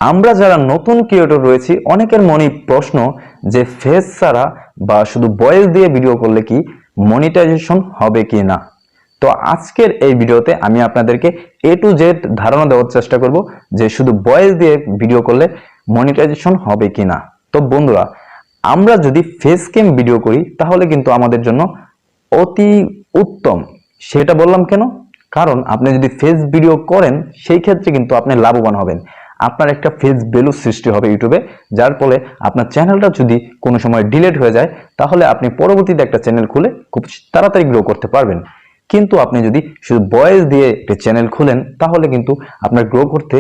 আমরা যারা নতুন ক্রিয়েটর রয়েছি অনেকের মনে প্রশ্ন যে ফেস ছাড়া বা শুধু ভয়েস দিয়ে ভিডিও করলে কি মনিটাইজেশন হবে কি না। তো আজকের এই ভিডিওতে আমি আপনাদেরকে A to Z ধারণা দেওয়ার চেষ্টা করব যে শুধু ভয়েস দিয়ে ভিডিও করলে মনিটাইজেশন হবে কি না। তো বন্ধুরা, আমরা যদি ফেস ক্যাম ভিডিও করি তাহলে কিন্তু আমাদের জন্য অতি উত্তম। সেটা বললাম কেন? কারণ আপনি যদি ফেস ভিডিও করেন সেই ক্ষেত্রে কিন্তু আপনি লাভবান হবেন। আপনার একটা ফেস ভ্যালু সৃষ্টি হবে ইউটিউবে, যার ফলে আপনার চ্যানেলটা যদি কোনো সময় ডিলিট হয়ে যায় তাহলে আপনি পরবর্তীতে একটা চ্যানেল খুলে খুব তাড়াতাড়ি গ্রো করতে পারবেন। কিন্তু আপনি যদি শুধু ভয়েস দিয়ে একটা চ্যানেল খুলেন তাহলে কিন্তু আপনার গ্রো করতে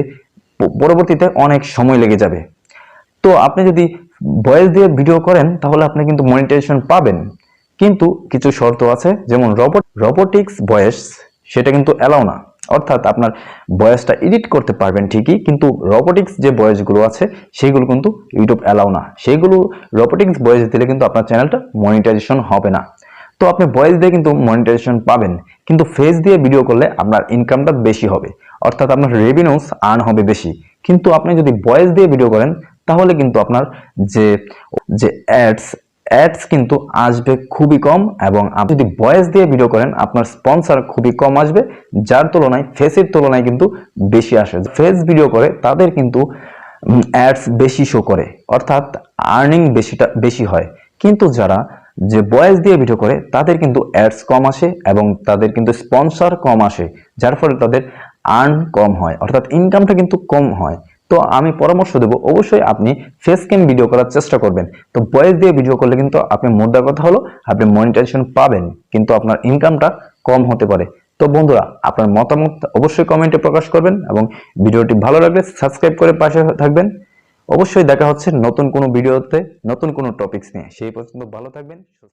পরবর্তীতে অনেক সময় লেগে যাবে। তো আপনি যদি ভয়েস দিয়ে ভিডিও করেন তাহলে আপনি কিন্তু মনিটাইজেশন পাবেন, কিন্তু কিছু শর্ত আছে, যেমন রোবোটিক্স ভয়েস সেটা কিন্তু অ্যালাউ না। অর্থাৎ আপনার ভয়েসটা এডিট করতে পারবেন ঠিকই, কিন্তু রোবোটিক্স যে ভয়েসগুলো আছে সেগুলো কিন্তু ইউটিউব অ্যালাউ না। সেইগুলো রোবোটিক্স ভয়েস দিলে কিন্তু আপনার চ্যানেলটা মনিটাইজেশন হবে না। তো আপনি ভয়েস দিয়ে কিন্তু মনিটাইজেশন পাবেন, কিন্তু ফেস দিয়ে ভিডিও করলে আপনার ইনকামটা বেশি হবে, অর্থাৎ আপনার রেভিনিউস আর্ন হবে বেশি। কিন্তু আপনি যদি ভয়েস দিয়ে ভিডিও করেন তাহলে কিন্তু আপনার যে যে অ্যাডস কিন্তু আসবে খুবই কম, এবং আপনি যদি ভয়েস দিয়ে ভিডিও করেন আপনার স্পন্সর খুবই কম আসবে, যার তুলনায় ফেসের তুলনায় কিন্তু বেশি আসে। ফেস ভিডিও করে তাদের কিন্তু অ্যাডস বেশি শো করে, অর্থাৎ আর্নিং বেশি হয়। কিন্তু যারা যে ভয়েস দিয়ে ভিডিও করে তাদের কিন্তু অ্যাডস কম আসে এবং তাদের কিন্তু স্পন্সর কম আসে, যার ফলে তাদের আর্ন কম হয়, অর্থাৎ ইনকামটা কিন্তু কম হয়। তো আমি পরামর্শ দেবো অবশ্যই আপনি ফেস ক্যাম ভিডিও করার চেষ্টা করবেন। তো ভয়েস দিয়ে ভিডিও করলে কিন্তু আপনি মোদ্দা কথা হলো আপনি মনিটাইজেশন পাবেন, কিন্তু আপনার ইনকামটা কম হতে পারে। তো বন্ধুরা, আপনার মতামত অবশ্যই কমেন্টে প্রকাশ করবেন এবং ভিডিওটি ভালো লাগলে সাবস্ক্রাইব করে পাশে থাকবেন। অবশ্যই দেখা হচ্ছে নতুন কোনো ভিডিওতে নতুন কোনো টপিকস নিয়ে। সেই পর্যন্ত ভালো থাকবেন।